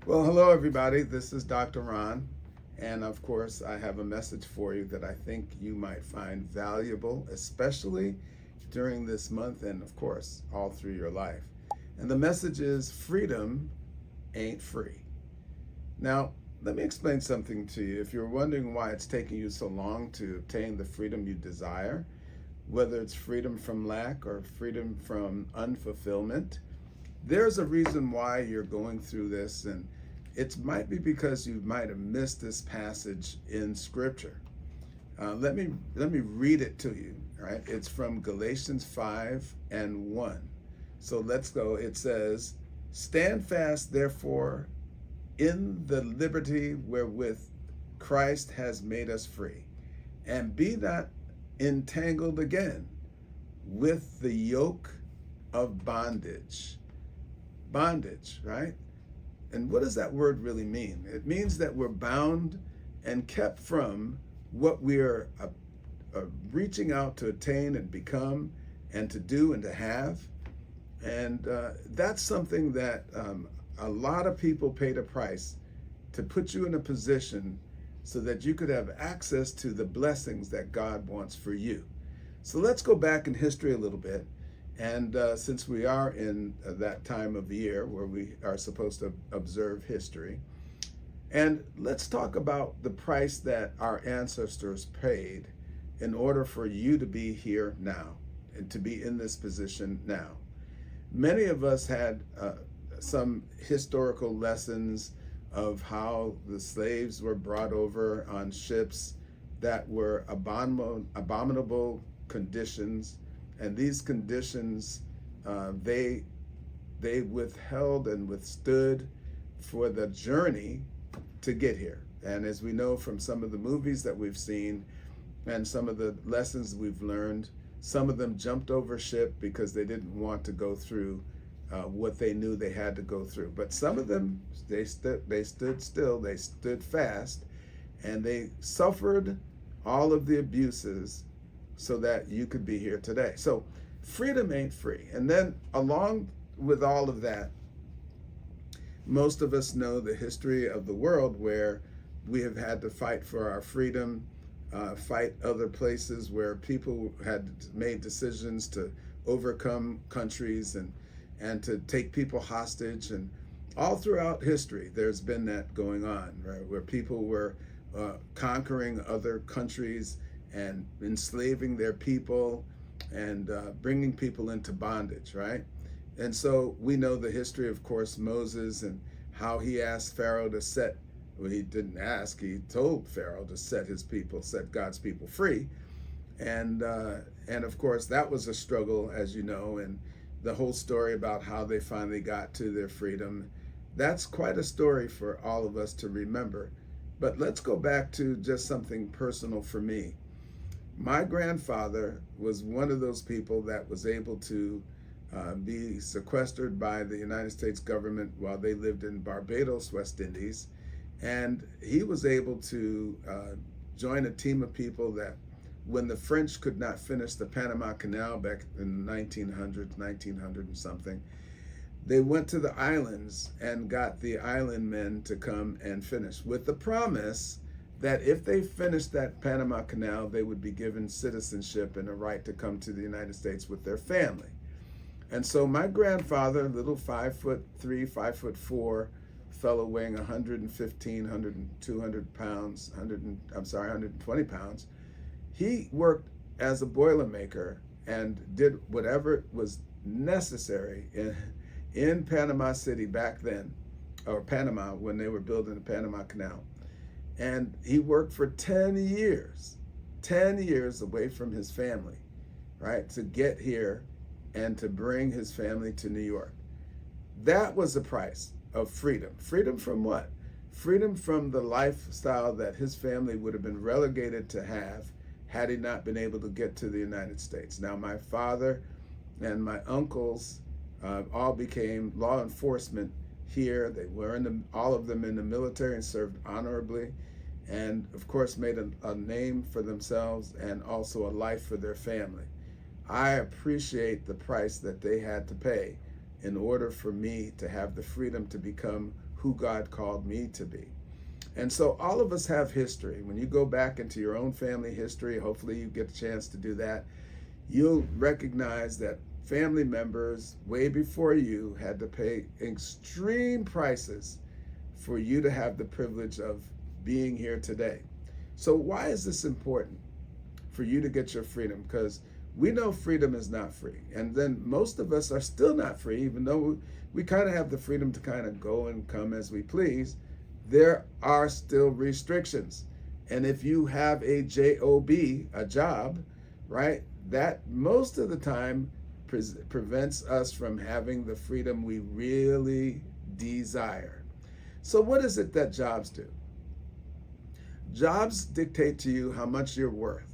Well, hello, everybody. This is Dr. Ron. And of course, I have a message for you that I think you might find valuable, especially during this month and, of course, all through your life. And the message is freedom ain't free. Now, let me explain something to you. If you're wondering why it's taking you so long to obtain the freedom you desire, whether it's freedom from lack or freedom from unfulfillment, there's a reason why you're going through this, and it might be because you might have missed this passage in Scripture. Let me read it to you. All right, it's from Galatians 5:1. So let's go. It says, "Stand fast, therefore, in the liberty wherewith Christ has made us free, and be not entangled again with the yoke of bondage." Bondage, right? And what does that word really mean? It means that we're bound and kept from what we are reaching out to attain and become and to do and to have. And that's something that a lot of people paid a price to put you in a position so that you could have access to the blessings that God wants for you. So let's go back in history a little bit. And since we are in that time of the year where we are supposed to observe history, and let's talk about the price that our ancestors paid in order for you to be here now and to be in this position now. Many of us had some historical lessons of how the slaves were brought over on ships that were abominable conditions, and these conditions they withheld and withstood for the journey to get here. And as we know from some of the movies that we've seen and some of the lessons we've learned, some of them jumped over ship because they didn't want to go through what they knew they had to go through. But some of them, they stood still, they stood fast, and they suffered all of the abuses so that you could be here today. So freedom ain't free. And then along with all of that, most of us know the history of the world where we have had to fight for our freedom, fight other places where people had made decisions to overcome countries and to take people hostage. And all throughout history, there's been that going on, right? Where people were conquering other countries and enslaving their people and bringing people into bondage, right? And so we know the history, of course, Moses and how he asked Pharaoh to set, well, he didn't ask, he told Pharaoh to set his people, set God's people free. And of course, that was a struggle, as you know, and the whole story about how they finally got to their freedom. That's quite a story for all of us to remember. But let's go back to just something personal for me. My grandfather was one of those people that was able to be sequestered by the United States government while they lived in Barbados, West Indies. And he was able to join a team of people that when the French could not finish the Panama Canal back in the 1900 and something, they went to the islands and got the island men to come and finish with the promise that if they finished that Panama Canal, they would be given citizenship and a right to come to the United States with their family. And so my grandfather, little 5'3", 5'4", fellow weighing 115, 200 pounds, 120 pounds, he worked as a Boilermaker and did whatever was necessary in Panama City back then, or Panama when they were building the Panama Canal. And he worked for 10 years away from his family, right, to get here and to bring his family to New York. That was the price of freedom. Freedom from what? Freedom from the lifestyle that his family would have been relegated to have had he not been able to get to the United States. Now, my father and my uncles all became law enforcement here. They were all of them in the military and served honorably, and of course made a name for themselves and also a life for their family. I appreciate the price that they had to pay in order for me to have the freedom to become who God called me to be. And so all of us have history. When you go back into your own family history, hopefully you get a chance to do that, you'll recognize that family members way before you had to pay extreme prices for you to have the privilege of being here today. So why is this important for you to get your freedom? Because we know freedom is not free. And then most of us are still not free, even though we kind of have the freedom to kind of go and come as we please. There are still restrictions. And if you have a job, a job, right, that most of the time prevents us from having the freedom we really desire. So what is it that jobs do? Jobs dictate to you how much you're worth,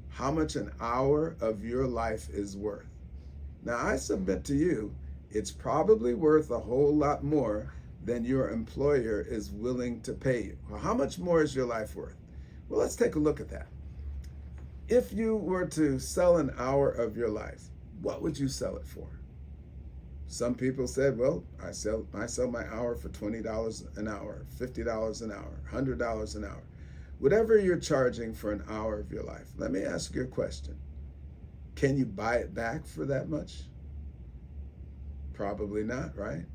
how much an hour of your life is worth. Now, I submit to you, it's probably worth a whole lot more than your employer is willing to pay you. Well, how much more is your life worth? Well, let's take a look at that. If you were to sell an hour of your life, what would you sell it for? Some people said, well, I sell my hour for $20 an hour, $50 an hour, $100 an hour. Whatever you're charging for an hour of your life, let me ask you a question. Can you buy it back for that much? Probably not, right?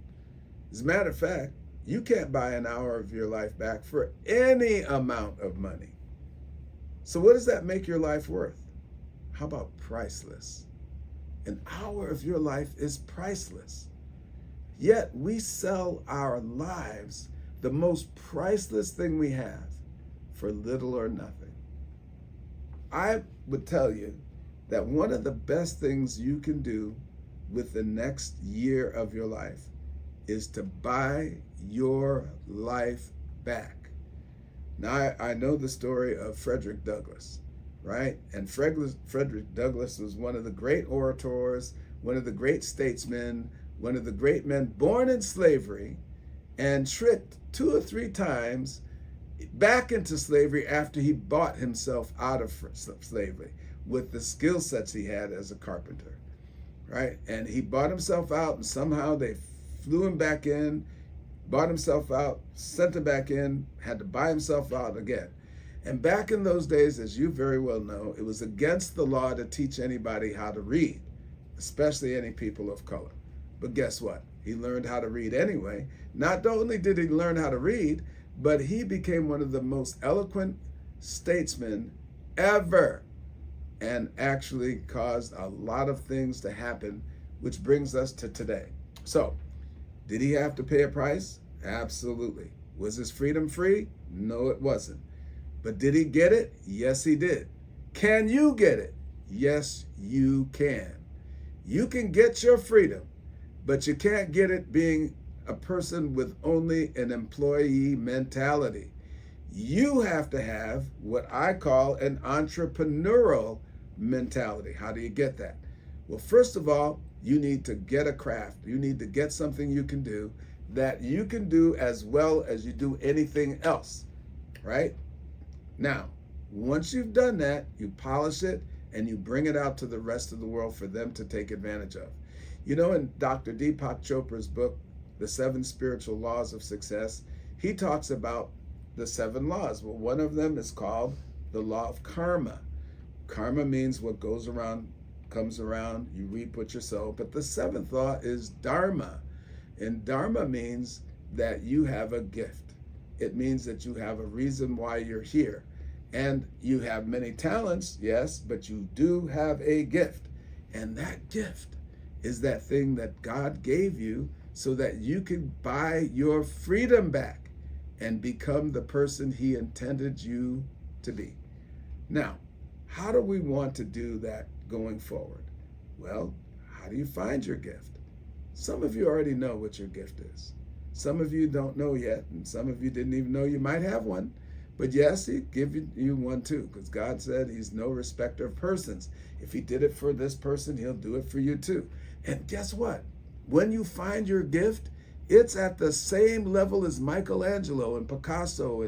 As a matter of fact, you can't buy an hour of your life back for any amount of money. So what does that make your life worth? How about priceless? An hour of your life is priceless. Yet we sell our lives, the most priceless thing we have, for little or nothing. I would tell you that one of the best things you can do with the next year of your life is to buy your life back. Now, I know the story of Frederick Douglass, right? And Frederick Douglass was one of the great orators, one of the great statesmen, one of the great men born in slavery, and tricked 2 or 3 times back into slavery after he bought himself out of slavery with the skill sets he had as a carpenter, right? And he bought himself out, and somehow they flew him back in, bought himself out, sent him back in, had to buy himself out again. And back in those days, as you very well know, it was against the law to teach anybody how to read, especially any people of color. But guess what? He learned how to read anyway. Not only did he learn how to read, but he became one of the most eloquent statesmen ever, and actually caused a lot of things to happen, which brings us to today. So, did he have to pay a price? Absolutely. Was his freedom free? No, it wasn't. But did he get it? Yes, he did. Can you get it? Yes, you can. You can get your freedom, but you can't get it being a person with only an employee mentality. You have to have what I call an entrepreneurial mentality. How do you get that? Well, first of all, you need to get a craft. You need to get something you can do that you can do as well as you do anything else, right? Now, once you've done that, you polish it and you bring it out to the rest of the world for them to take advantage of. You know, in Dr. Deepak Chopra's book, The 7 Spiritual Laws of Success, he talks about the 7 laws. Well, one of them is called the law of karma. Karma means what goes around comes around, you reap what you sow. But the 7th law is dharma. And dharma means that you have a gift. It means that you have a reason why you're here. And you have many talents, yes, but you do have a gift. And that gift is that thing that God gave you so that you can buy your freedom back and become the person he intended you to be. Now, how do we want to do that going forward? Well, how do you find your gift? Some of you already know what your gift is. Some of you don't know yet, and some of you didn't even know you might have one. But yes, he'd give you one too, because God said he's no respecter of persons. If he did it for this person, he'll do it for you too. And guess what? When you find your gift, it's at the same level as Michelangelo and Picasso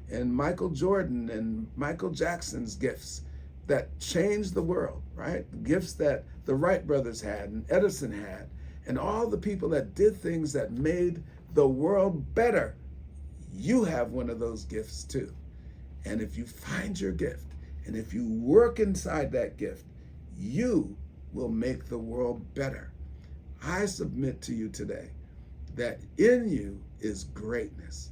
and Michael Jordan and Michael Jackson's gifts that changed the world, right? The gifts that the Wright brothers had and Edison had, and all the people that did things that made the world better, you have one of those gifts too. And if you find your gift, and if you work inside that gift, you will make the world better. I submit to you today that in you is greatness.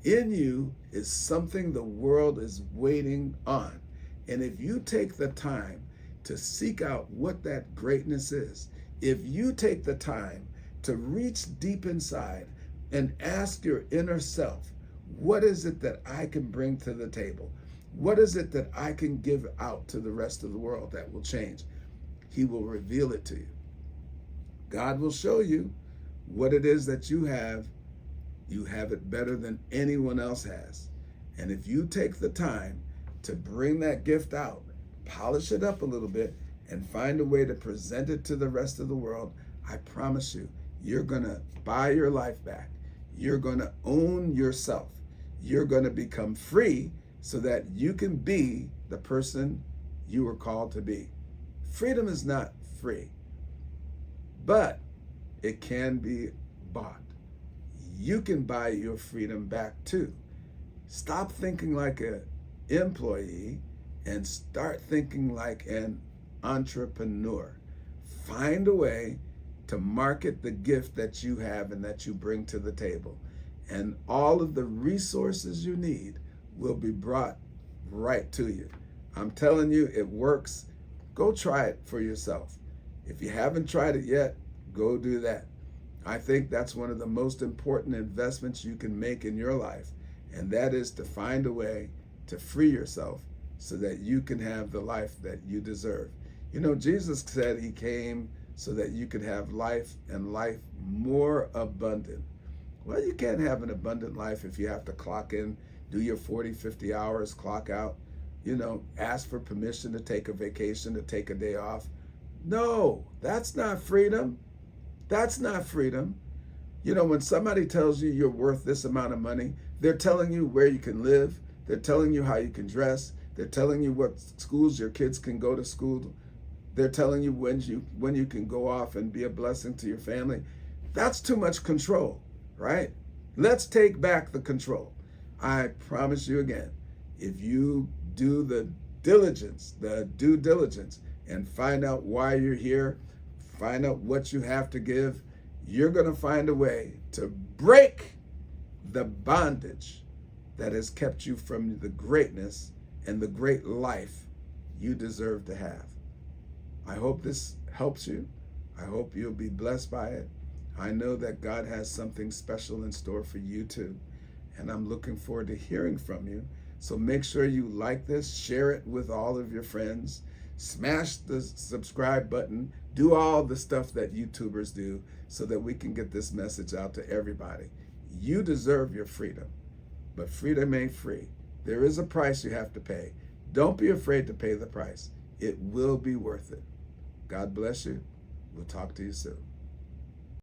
In you is something the world is waiting on. And if you take the time to seek out what that greatness is, if you take the time to reach deep inside and ask your inner self, what is it that I can bring to the table? What is it that I can give out to the rest of the world that will change? He will reveal it to you. God will show you what it is that you have. You have it better than anyone else has. And if you take the time to bring that gift out, polish it up a little bit, and find a way to present it to the rest of the world, I promise you, you're going to buy your life back. You're going to own yourself. You're going to become free so that you can be the person you were called to be. Freedom is not free, but it can be bought. You can buy your freedom back too. Stop thinking like an employee and start thinking like an entrepreneur. Find a way to market the gift that you have and that you bring to the table. And all of the resources you need will be brought right to you. I'm telling you, it works. Go try it for yourself. If you haven't tried it yet, go do that. I think that's one of the most important investments you can make in your life, and that is to find a way to free yourself so that you can have the life that you deserve. You know, Jesus said he came so that you could have life and life more abundant. Well, you can't have an abundant life if you have to clock in, do your 40, 50 hours, clock out, ask for permission to take a vacation, to take a day off. No, that's not freedom. That's not freedom. When somebody tells you you're worth this amount of money, they're telling you where you can live. They're telling you how you can dress. They're telling you what schools your kids can go to school. They're telling you when you can go off and be a blessing to your family. That's too much control, right? Let's take back the control. I promise you again, if you do the due diligence, and find out why you're here, find out what you have to give, you're going to find a way to break the bondage that has kept you from the greatness and the great life you deserve to have. I hope this helps you. I hope you'll be blessed by it. I know that God has something special in store for you too, and I'm looking forward to hearing from you. So make sure you like this, share it with all of your friends, smash the subscribe button, do all the stuff that YouTubers do so that we can get this message out to everybody. You deserve your freedom, but freedom ain't free. There is a price you have to pay. Don't be afraid to pay the price. It will be worth it. God bless you. We'll talk to you soon.